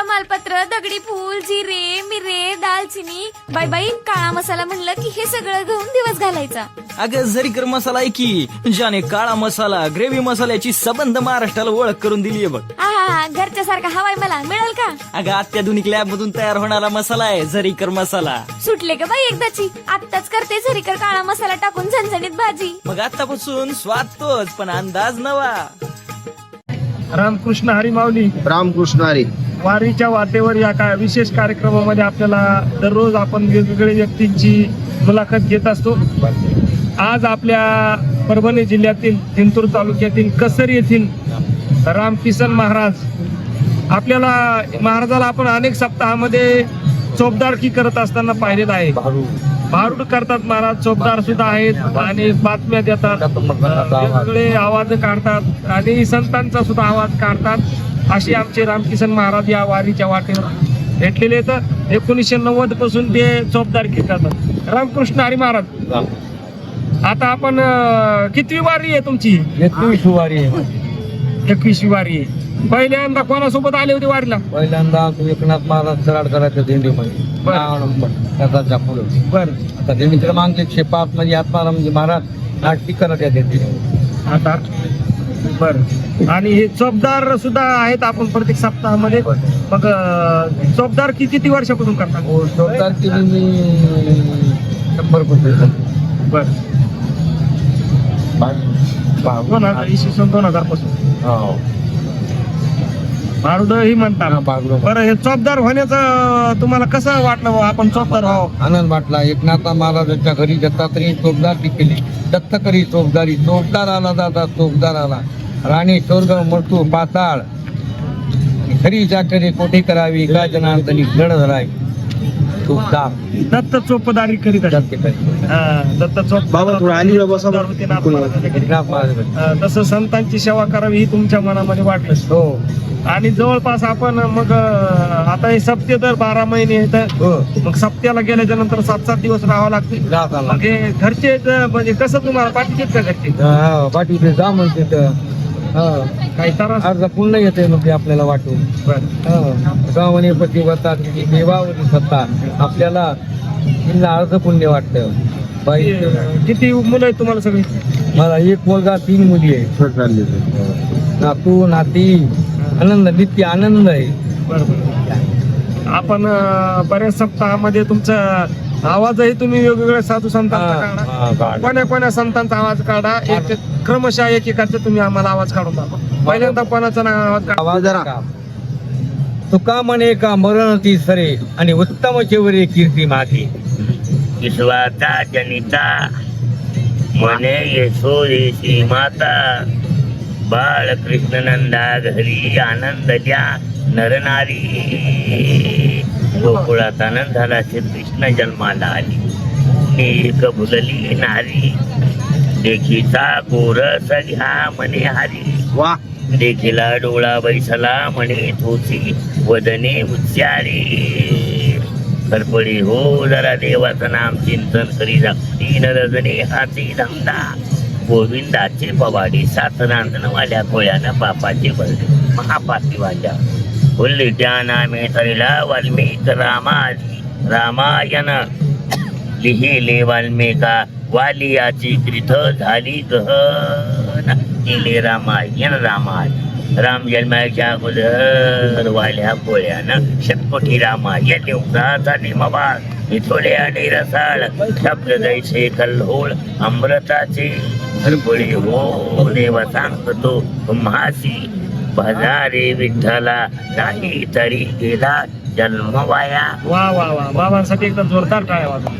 तमालपत्र, दगडी फूल, जिरे, मिरे, दालचिनी, बाई बाई काळा मसाला म्हणलं की हे सगळं घेऊन दिवस घालायचा. अगं झरीकर मसाला आहे की ज्याने काळा मसाला ग्रेव्ही मसाल्याची सबंध महाराष्ट्राला ओळख करून दिलीये बघ. हा घरच्या सारखा हवाय मला मिळेल का? अगं अत्याधुनिक लॅब मधून तयार होणारा मसाला आहे झरीकर मसाला. सुटले का बाई एकदाची? आत्ताच करते झरीकर काळा मसाला टाकून झणझणीत भाजी. मग आतापासून स्वाद तोच पण अंदाज नवा. रामकृष्ण हरी माऊली. रामकृष्ण हरी. वारीच्या वाटेवर या विशेष कार्यक्रमामध्ये आपल्याला दररोज आपण वेगवेगळ्या व्यक्तींची मुलाखत घेत असतो. आज आपल्या परभणी जिल्ह्यातील जिंतूर तालुक्यातील कसर येथील रामकिसन महाराज. आपल्याला महाराजाला आपण अनेक सप्ताहामध्ये चोपदारकी करत असताना पाहिलेलं आहे. भारूड करतात महाराज, चोपदार सुद्धा आहेत आणि बातम्या देतात, वेगवेगळे आवाज काढतात आणि संतांचा सुद्धा आवाज काढतात. असे आमचे रामकिसन महाराज या वारीच्या वाटेवर भेटलेले आहेत. 1990 पासून ते चोपदारकी करतात. रामकृष्ण हरी महाराज. आता आपण कितवी वारी आहे तुमची? 21वी वारी आहे. 21वी वारी आहे. पहिल्यांदा कोणासोबत आले होते वारीला? पहिल्यांदा एकनाथ महाराज कराडकरांच्या दिंडीमध्ये त्याचा पुढे. बरं. आता दिंडी क्रमांक 105 मध्ये आत्माराम महाराज नाटकी करत या दिंडीमध्ये. आता बरं. आणि हे चोपदार सुद्धा आहेत आपण प्रत्येक सप्ताहामध्ये. मग चोपदार किती वर्षापासून करतात? हो, चोपदार केली मी 100 पासून. बरं. 2000 पासून हो. भारूड ही म्हणतात. भारूड. बरं, हे चोपदार होण्याचं तुम्हाला कसं वाटलं बुवा, आपण चोपदार व्हावं? आनंद वाटला. एकनाथ महाराजांच्या घरी दत्तात्रयी चोपदारी केली. दत्त करी चोपदारी. चोपदार आला दादा चोपदार आला. राणी स्वर्ग मृत्यू पाताळ खरी चाकरी कोठे करावी काय जनार्दनी गड धरावी. चोपदार दत्त चोपदारी करीत असतात. दत्त चोप बाबा थोडं आणि बसा. होते ना महाराजांच्या घरी. एकनाथ महाराज. तसं संतांची सेवा करावी ही तुमच्या मनामध्ये वाटलं. हो. आणि जवळपास आपण मग आता हे सप्ते दर 12 महिने येतं. हो. मग सप्त्याला गेल्याच्या नंतर 7-7 दिवस राहावं लागते. मग हे घरचे म्हणजे कसं तुम्हाला पाठीचे का घरचे? पाठीचे जा म्हणते तर काही त्रास? अर्धा पुण्य येते मग ते आपल्याला वाटून. गावाने पती होतात देवावरी सत्ता आपल्याला अर्ध पुण्य वाटतं. बाई किती मुलं आहेत तुम्हाला सगळी? मला एक मुलगा 3 मुली आहे. नातू नाती आनंद नित्य आनंद आहे. बरोबर. आपण बऱ्याच सप्ताहामध्ये तुमचा आवाजही तुम्ही वेगवेगळ्या साधू संतांचा काढा. कोण्या संतांचा आवाज काढा. एक क्रमशः एकेकाचा तुम्ही आम्हाला आवाज काढून दाखवा. पहिल्यांदा कोणाचा आवाज काढा? आवाज जरा. तुका म्हणे का मरण ती सरे आणि उत्तम चेवरे कीर्ती माझी. विश्वाचा जनिता म्हणे यशोदेशी माता. बाळ कृष्णनंदा घरी आनंद द्या नरनारी. गोकुळात आनंदाला श्रीकृष्ण जन्माला आली. एक भुलली नारी देखीचा गोरस घ्या म्हणे हरी. वा. देखीला डोळा बैसला म्हणे थोसी वदने उच्चारी. खरपडी हो जरा देवाचं नाम चिंतन करी जा. 3 रजने हाती धमदा. गोविंदाचे पवाडी 7 रांजणवाल्या कोळ्यानं बापाचे भरले महापाती वाजा. उल्लिट्या नामे तरीला वाल्मिक रामायण लिहिले वाल्मिका. वालियाची ग्रीथ झाली गहन केले रामायण राम जन्माच्या अगोदर वाल्या कोळ्यानं शतकोटी रामायण देवराचा निमवास. इथोल्या रसाळ शब्द जैसे कल्होळ अमृताचे. हरपळी हो देव सांगतो तुम्हासी. भजारे विठ्ठला नाही तरी गेला जन्मवाया. वा वा वा. बाबांसाठी एकदम जोरदार टाळ्या वाजवा.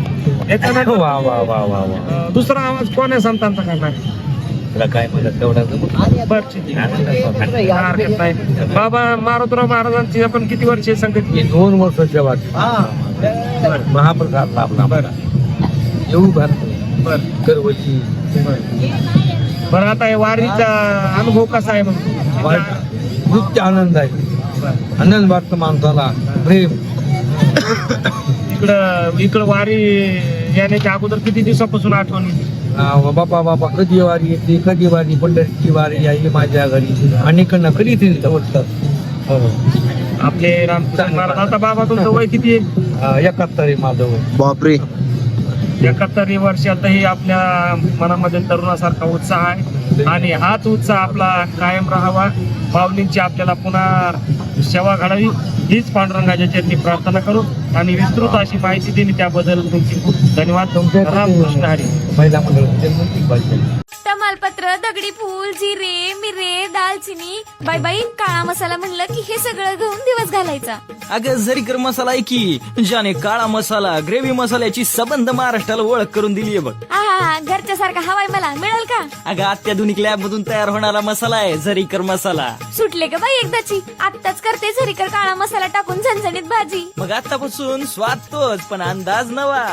याच्यानंतर वा वा वा वा वा. दुसरा आवाज कोण्या संतांचा करणार? तुला काय म्हणत तेवढा हरकत नाही. बाबा मारुतराव महाराजांची आपण किती वर्षे संगत? 2 वर्ष सेवा महाप्रसाद लाभला. येऊ घालतो. करवची. बरं, आता हे वारीचा अनुभव कसा आहे? मग नृत्य आनंद आहे. आनंद वाटतो माणसाला. प्रेम. इकडं वारी येण्याच्या अगोदर किती दिवसापासून आठवण येते? बापा कधी वारी येते कधी वारी पंढरीची वारी आहे माझ्या घरी. अनेकांना कधी ते आपले रामकृष्ण महाराज. आता बाबा तुमचं वय किती आहे? 71 माझं वय. बापरे 71 वर्षातही आपल्या मनामध्ये तरुणासारखा उत्साह आहे आणि हाच उत्साह आपला कायम राहावा. माऊलींची आपल्याला पुन्हा सेवा घडावी हीच पांडुरंगाच्या चरणी प्रार्थना करू आणि विस्तृत अशी माहिती दिली त्याबद्दल तुमची खूप धन्यवाद. रामकृष्ण हरी. महिला मंडळ तमालपत्र, दगडी फूल, जिरे, मिरे, दालचिनी, बाई बाई काळा मसाला म्हणलं की हे सगळं घेऊन दिवस घालायचा. अगं झरीकर मसाला आहे की ज्याने काळा मसाला ग्रेव्ही मसाल्याची सबंध महाराष्ट्राला ओळख करून दिलीये बघ. आहा, घरच्या सारखा हवाय मला मिळेल का? अगं अत्याधुनिक लॅब मधून तयार होणारा मसाला आहे झरीकर मसाला. सुटले का बाई एकदाची? आत्ताच करते झरीकर काळा मसाला टाकून झणझणीत भाजी. मग आतापासून स्वाद तोच पण अंदाज नवा.